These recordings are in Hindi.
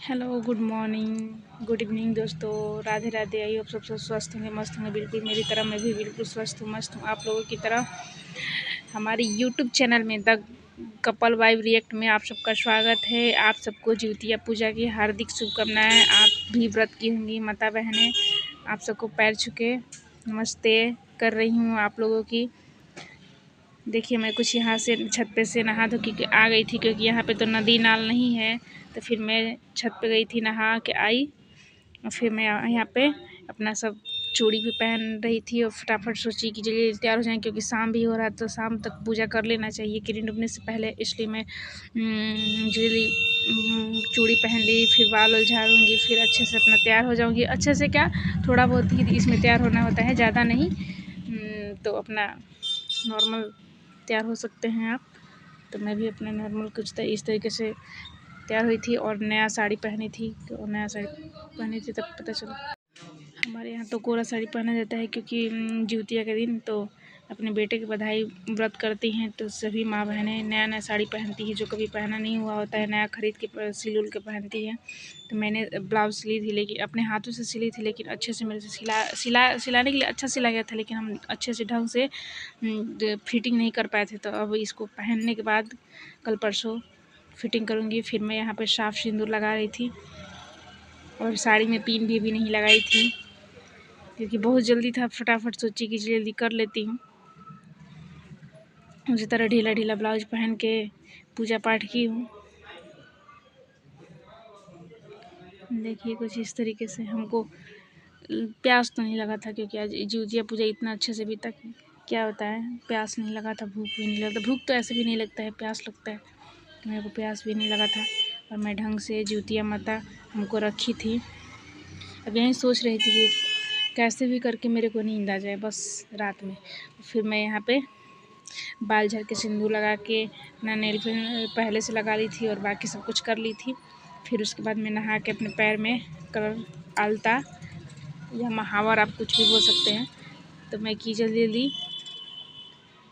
Hello, good morning, good evening दोस्तों। राधे राधे। आई आप सब स्वस्थ होंगे, मस्त होंगे। बिल्कुल मेरी तरह मैं भी बिल्कुल स्वस्थ हूँ, मस्त हूँ आप लोगों की तरह। हमारे यूट्यूब चैनल में द कपल वाइब रिएक्ट में आप सबका स्वागत है। आप सबको जिउतिया पूजा की हार्दिक शुभकामनाएं। आप भी व्रत की होंगी माता बहनें। आप सबको पैर छूके नमस्ते कर रही हूँ आप लोगों की। देखिए मैं कुछ यहाँ से छत पे से नहा धो के आ गई थी, क्योंकि यहाँ पे तो नदी नाल नहीं है। तो फिर मैं छत पे गई थी, नहा के आई और फिर मैं यहाँ पे अपना सब चूड़ी भी पहन रही थी और फटाफट सोची कि जल्दी तैयार हो जाएं, क्योंकि शाम भी हो रहा है तो शाम तक पूजा कर लेना चाहिए किरण डूबने से पहले। इसलिए मैं जल्दी चूड़ी पहन ली, फिर बाल वाल झाड़ूंगी, फिर अच्छे से अपना तैयार हो जाऊंगी। अच्छे से क्या, थोड़ा बहुत ही इसमें तैयार होना होता है, ज़्यादा नहीं। तो अपना नॉर्मल तैयार हो सकते हैं आप। तो मैं भी अपने नॉर्मल कुछ इस तरीके से तैयार हुई थी और नया साड़ी पहनी थी। तो नया साड़ी पहनी थी तब पता चला। हमारे यहाँ तो कोरा साड़ी पहना जाता है, क्योंकि जिउतिया के दिन तो अपने बेटे की बधाई व्रत करती हैं, तो सभी माँ बहनें नया नया साड़ी पहनती है। जो कभी पहना नहीं हुआ होता है, नया खरीद के सिल उल के पहनती है। तो मैंने ब्लाउज सिली थी, लेकिन अपने हाथों से सिली थी, लेकिन अच्छे से मेरे से सिलाने के लिए अच्छा सिला गया था, लेकिन हम अच्छे से ढंग से फिटिंग नहीं कर पाए थे। तो अब इसको पहनने के बाद कल परसों फिटिंग करूँगी। फिर मैं यहाँ पर साफ सिंदूर लगा रही थी और साड़ी में पिन भी नहीं लगाई थी, क्योंकि बहुत जल्दी था। फटाफट सोची कि जल्दी कर लेती हूँ। उसी तरह ढीला ढीला ब्लाउज पहन के पूजा पाठ की हूँ। देखिए कुछ इस तरीके से। हमको प्यास तो नहीं लगा था, क्योंकि आज जिउतिया पूजा इतना अच्छे से बीता कि क्या होता है, प्यास नहीं लगा था, भूख भी नहीं लगता। भूख तो ऐसे भी नहीं लगता है, प्यास लगता है। तो मेरे को प्यास भी नहीं लगा था और मैं ढंग से जिउतिया माता हमको रखी थी। अब यही सोच रही थी कि कैसे भी करके मेरे को नींद आ जाए बस रात में। फिर मैं यहाँ पे बाल झाड़ के सिंदूर लगा के अपना नेल पेंट पहले से लगा ली थी और बाकी सब कुछ कर ली थी। फिर उसके बाद मैं नहा के अपने पैर में कलर, आलता या महावर, आप कुछ भी बोल सकते हैं, तो मैं की जल्दी जल्दी।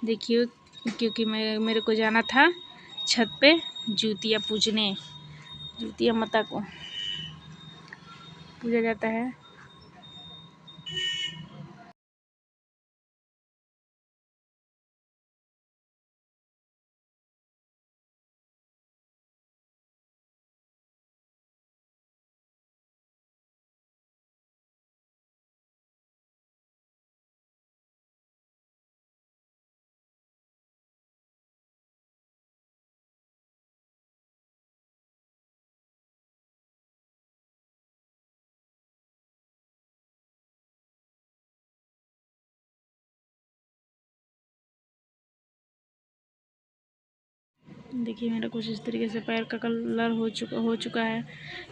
देखिए क्योंकि मेरे को जाना था छत पे जिउतिया पूजने। जिउतिया माता को पूजा जाता है। देखिए मेरा कुछ इस तरीके से पैर का कलर हो चुका है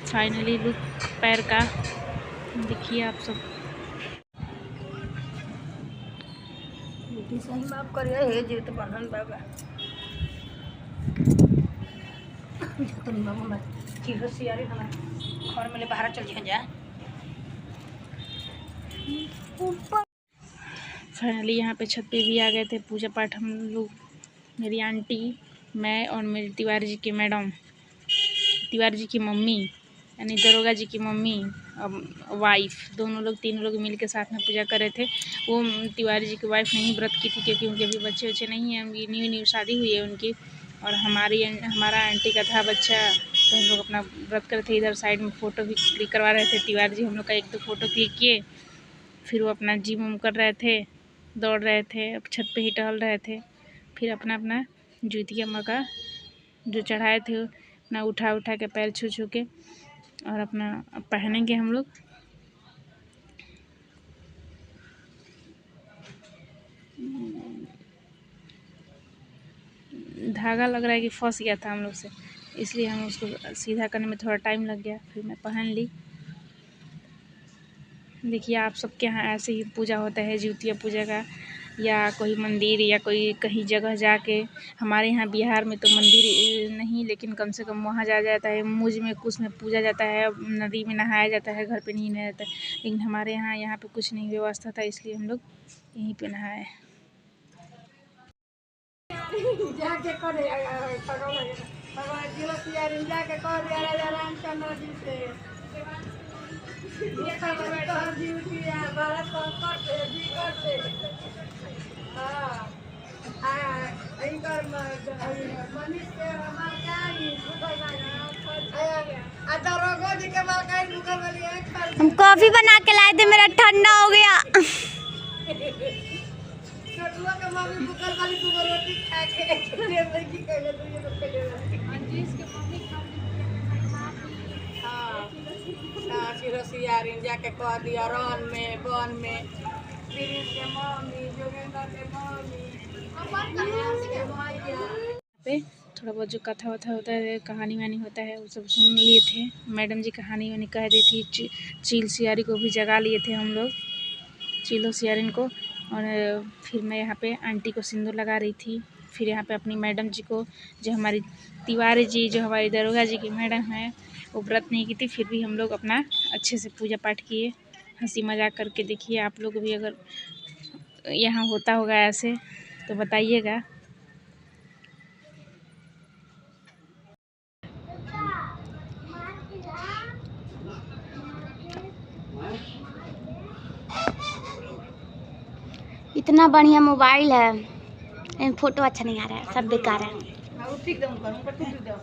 फाइनली लुक पैर का। देखिए आप सब। सही माफ करिए हे जीव तो बंधन बाबा तो नहीं बाबू मैं चीज से यार हमारे घर में ले बाहर चल जा। फाइनली यहाँ पे छत पे भी आ गए थे। पूजा पाठ हम लोग, मेरी आंटी, मैं और मेरी तिवारी जी की मैडम, तिवारी जी की मम्मी यानी दरोगा जी की मम्मी, वाइफ, दोनों लोग, तीनों लोग मिल के साथ में पूजा कर रहे थे। वो तिवारी जी की वाइफ नहीं व्रत की थी, क्योंकि उनके अभी बच्चे नहीं हैं, उनकी न्यू शादी हुई है उनकी। और हमारा आंटी का था बच्चा, तो हम लोग अपना व्रत कर थे। इधर साइड में फ़ोटो भी क्लिक करवा रहे थे। तिवारी जी हम लोग का 1-2 फ़ोटो क्लिक किए। फिर वो अपना जिम उम कर रहे थे, दौड़ रहे थे, अब छत पे ही टहल रहे थे। फिर अपना अपना जिउतिया माँ का जो चढ़ाए थे अपना उठा उठा के पैर छू छू के और अपना पहनेंगे हम लोग। धागा लग रहा है कि फंस गया था हम लोग से, इसलिए हम उसको सीधा करने में थोड़ा टाइम लग गया। फिर मैं पहन ली। देखिए आप सबके यहाँ ऐसे ही पूजा होता है जिउतिया पूजा का, या कोई मंदिर या कोई कहीं जगह जाके। हमारे यहाँ बिहार में तो मंदिर नहीं, लेकिन कम से कम वहाँ जाया जाता है, मुझ में कुछ में पूजा जाता है, नदी में नहाया जाता है, घर पे नहीं नहाया जाता है। लेकिन हमारे यहाँ पे कुछ नहीं व्यवस्था था, इसलिए हम लोग यहीं पे नहाए। जाके कह दिया राजा रामचंद्र जी से ये खबर जी उठिया भारत को करते जी करते हाँ इनकर मनीष के मलकाई दरोगो जी के मलकाई भूखल वाली है। हम कॉफी बना के लाए थे, मेरा ठंडा हो गया। छोटुआ के मम्मी भूखल वाली दो रोटी खा के लड़की कहले तो ये लोग कहले अंजीस के मम्मी खा हाँ सिरसियारिन जाके कह दिया रन में बन में प्रिंस के मम्मी जोगेंद्र के मम्मी पे थोड़ा बहुत जो कथा वथा होता है, कहानी वानी होता है, वो सब सुन लिए थे। मैडम जी कहानी वानी कह दी थी। चील सियारी को भी जगा लिए थे हम लोग, चीलो सियारिन को। और फिर मैं यहाँ पे आंटी को सिंदूर लगा रही थी। फिर यहाँ पे अपनी मैडम जी को, जो हमारी तिवारी जी, जो हमारी दरोगा जी की मैडम है, वो व्रत नहीं की थी, फिर भी हम लोग अपना अच्छे से पूजा पाठ किए, हंसी मजाक करके। देखिए आप लोग भी अगर यहाँ होता होगा ऐसे तो बताइएगा। इतना बढ़िया मोबाइल है, लेकिन फोटो अच्छा नहीं आ रहा है, सब बेकार है। ठीक दम करूं पर ठीक दो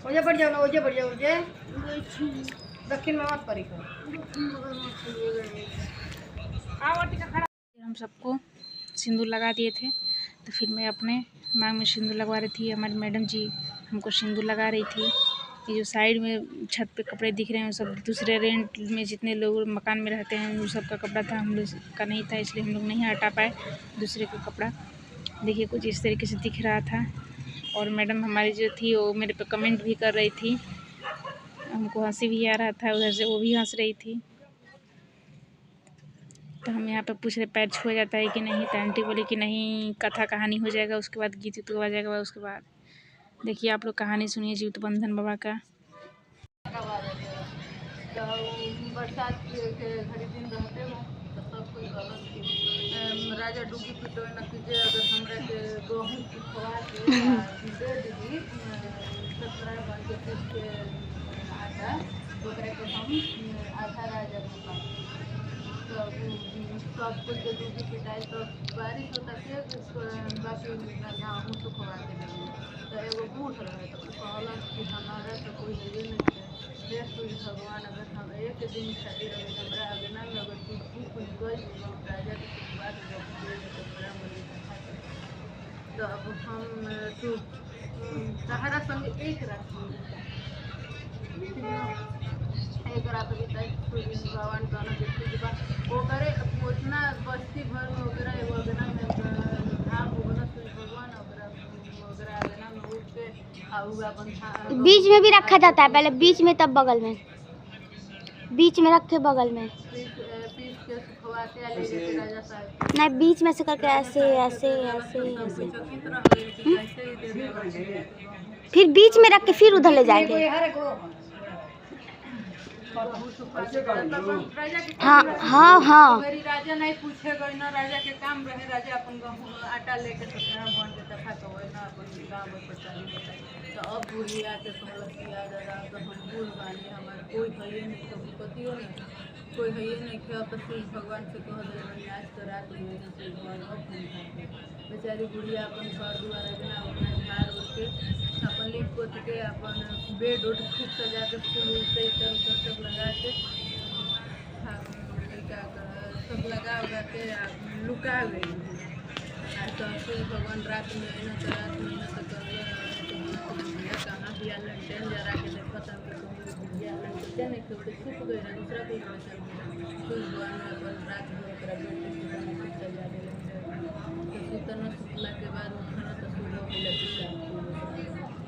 ओजे बढ़ जाओ ना, ओजे बढ़ जाओ, ओजे दक्षिण में मत परी करो। हम सबको सिंदूर लगा दिए थे, तो फिर मैं अपने मांग में सिंदूर लगवा रही थी। हमारी मैडम जी हमको सिंदूर लगा रही थी। ये जो साइड में छत पे कपड़े दिख रहे हैं, वो सब दूसरे रेंट में जितने लोग मकान में रहते हैं वो सब का कपड़ा था, हम लोग का नहीं था, इसलिए हम लोग नहीं हटा पाए दूसरे का कपड़ा। देखिए कुछ इस तरीके से दिख रहा था। और मैडम हमारी जो थी वो मेरे पे कमेंट भी कर रही थी, हमको हंसी भी आ रहा था, उधर से वो भी हंस रही थी। तो हम यहाँ पे पूछ रहे पैर छुआ जाता है कि नहीं, तो आंटी बोली कि नहीं, कथा कहानी हो जाएगा, उसके बाद गीत उत गवा जाएगा। उसके बाद देखिए आप लोग कहानी सुनिए जीवित बंधन बाबा का। बरसात के घड़ी दिन रहते हो तो सब कोई कहलक कि राजा डूबी पिटोय न कीजिए, अगर हमरा के गहूँ की खवा के दे दीजिए 17 बन के पीस के आटा, ओकरा के हम आधा राजा बना। तो सब कुछ के डूबी पिटाई, तो बारिश होता फिर बाकी गहूँ तो खवा के देंगे। तो एगो बूढ़ रहे तो कहलक कि हमारा तो कोई है नहीं है, सूर्य भगवान, अगर हम एक दिन खातिर अगर हमरा अगना में अगर तू धूप निकल राजा के बाद तो अब हम तू सहारा संग एक रात बिताई सूर्य भगवान कहना देखते के बाद वो करे उतना बस्ती भर में वगैरह एगो अगना में धाम होना सूर्य भगवान वगैरह अगना में उठ के बीच में भी रखा जाता है, पहले बीच में तब बगल में, बीच में रखे बगल में नहीं, बीच में से करके ऐसे ऐसे ऐसे ऐसे, फिर बीच में रख के फिर उधर ले जाएंगे। हाँ हाँ हाँ, राजा नहीं पूछेगा ना, राजा के काम रहे, राजा अपन आटा लेके बन के तथा तो ना अपन गाँव में प्रचारित होता है। तो अब बुढ़िया के कहलक कि दादा तो हम बूढ़ बानी, हमारे कोई है नहीं, तो पतियो नहीं, कोई है नहीं खे। तो सूर्य भगवान से कह दिए आज तो रात में सूर्य भगवान अब खाते। बेचारी बुढ़िया अपन घर दुआर अगना उगना झाड़ उड़ के अपन लिप पोत के अपन बेड उठ खूब सजा के फूल उलते इतर उतर सब लगा के सब लगा उगा के लुका गई। तो सूर्य भगवान रात में आना, तो रात में आना तो कहाँ दिया लंटेन जरा के देखो तब लंटेन नहीं तो छुप गई ना, दूसरा कोई सूर्य भगवान अपन रात में सजा दे सुतना सुतला के बाद उठना तो सुबह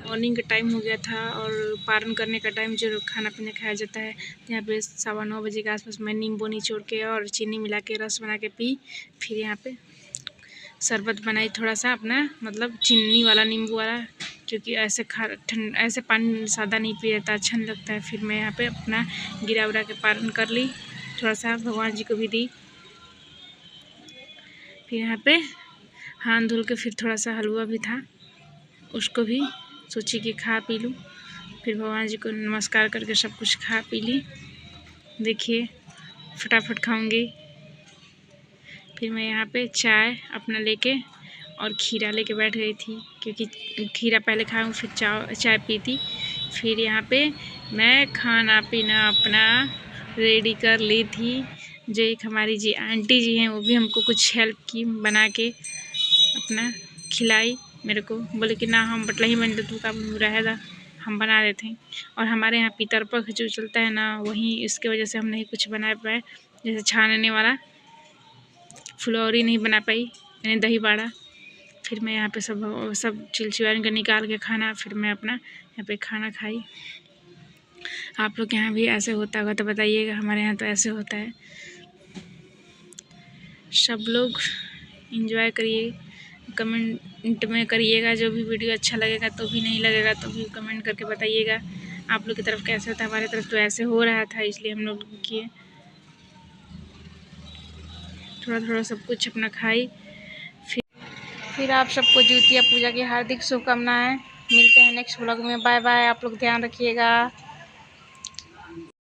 मॉर्निंग का टाइम हो गया था और पारण करने का टाइम जो खाना पीना खाया जाता है। यहाँ पे 9:15 बजे के आसपास मैं नींबू निचोड़ के और चीनी मिला के रस बना के पी। फिर यहाँ पे शरबत बनाई थोड़ा सा अपना, मतलब चीनी वाला, नींबू वाला, क्योंकि ऐसे ऐसे पानी सादा नहीं पिया जाता, अच्छा नहीं लगता है। फिर मैं यहाँ पे अपना गिरा उरा के पारण कर ली, थोड़ा सा भगवान जी को भी दी। फिर यहाँ पे हाथ धुल के फिर थोड़ा सा हलवा भी था, उसको भी सोची कि खा पी लूँ। फिर भगवान जी को नमस्कार करके सब कुछ खा पी ली। देखिए फटाफट खाऊंगी। फिर मैं यहाँ पे चाय अपना लेके और खीरा लेके बैठ गई थी, क्योंकि खीरा पहले खाऊँ फिर चाय पीती। फिर यहाँ पे मैं खाना पीना अपना रेडी कर ली थी। जो एक हमारी जी आंटी जी हैं, वो भी हमको कुछ हेल्प की, बना के अपना खिलाई मेरे को। बोले कि ना हम बटला ही बन दे, तू का रहेगा, हम बना रहे थे। और हमारे यहाँ पितरपख जो चलता है ना, वहीं इसके वजह से हम नहीं कुछ बना पाए, जैसे छानने वाला फुलौरी नहीं बना पाई, यानी दही बाड़ा। फिर मैं यहाँ पे सब चिलचिवाइन का निकाल के खाना, फिर मैं अपना यहाँ पे खाना खाई। आप लोग के यहाँ भी ऐसे होता होगा तो बताइएगा, हमारे यहाँ तो ऐसे होता है। सब लोग एंजॉय करिए, कमेंट में करिएगा, जो भी वीडियो अच्छा लगेगा तो भी, नहीं लगेगा तो भी कमेंट करके बताइएगा आप लोग की तरफ कैसे होता है। हमारी तरफ तो ऐसे हो रहा था, इसलिए हम लोग किए, थोड़ा थोड़ा सब कुछ अपना खाई। फिर आप सबको ज्योतिया पूजा की हार्दिक शुभकामनाएं। मिलते हैं नेक्स्ट व्लॉग में। Bye bye. आप लोग ध्यान रखिएगा।